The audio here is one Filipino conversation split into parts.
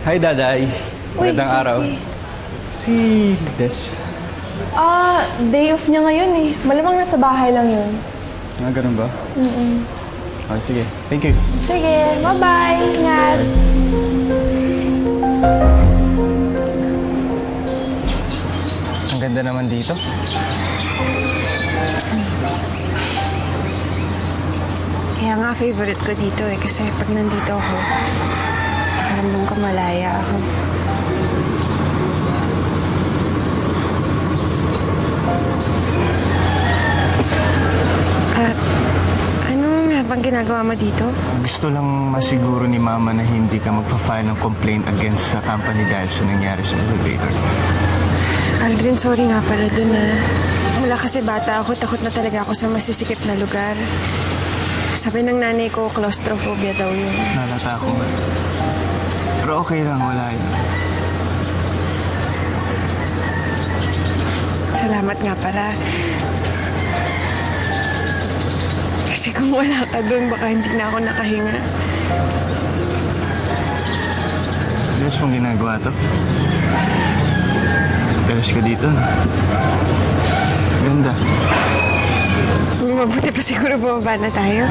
Hi, Daday. Uy, Magandang araw. Jackie. Si Des. Day off niya ngayon eh. Malamang nasa bahay lang yun. Ganun ba? Okay, sige. Thank you. Sige, bye-bye. Ingat. Ang ganda naman dito. Kaya nga favorite ko dito eh. Kasi pag nandito ako, nakaramdam ko malaya ako. Ano nga bang ginagawa mo dito? Gusto lang masiguro ni Mama na hindi ka magpa-file ng complaint against sa company dahil sa nangyari sa elevator. Aldrin, sorry nga pala dun ah. Mula kasi bata ako, takot na talaga ako sa masisikip na lugar. Sabi ng nanay ko, claustrophobia daw yun. Nalata ako nga. Pero okay lang, wala yun. Salamat nga para. Kasi kung wala ka dun, baka hindi na ako nakahinga. Diyos mong ginagawa to. Teres ka dito. Ganda. Mabuti pa siguro bumaba na tayo.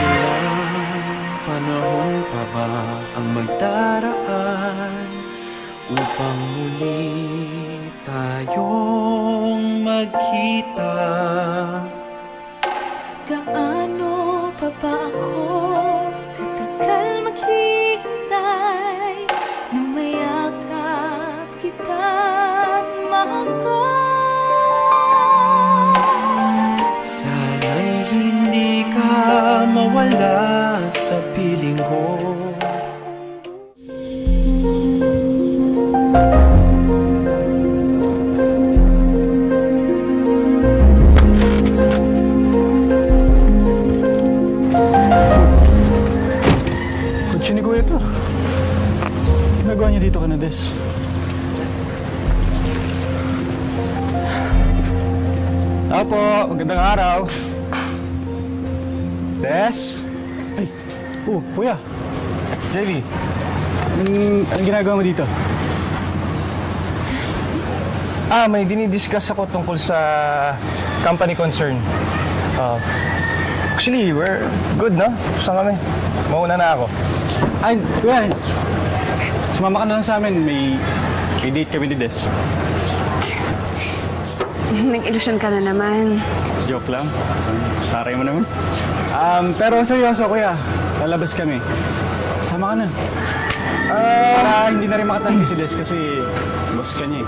Ilang panahon pa ba ang magdaraan upang muli tayong magkita? Gaano pa ba ako katagal maghihintay na mayakap kita't mahagkan? Sana'y hindi ka mawala sa piling ko. Kutsi ni Kuya to. Ginagawa niya dito ka na, Des. Tao po, magandang araw. Des? Ay, Kuya. JV. Anong ginagawa mo dito? May dinidiscuss ako tungkol sa company concern. Actually, we're good, no? Saan kami? Mauna na ako. Ay, Kuya. Sumama ka na lang sa amin. May date kami ni Des. Nag-ilusyon ka na naman. Joke lang. Taray mo naman. Pero seryoso, Kuya. Lalabas kami. Sama ka na. Para hindi na rin makatanggi si Des kasi boss ka niya eh.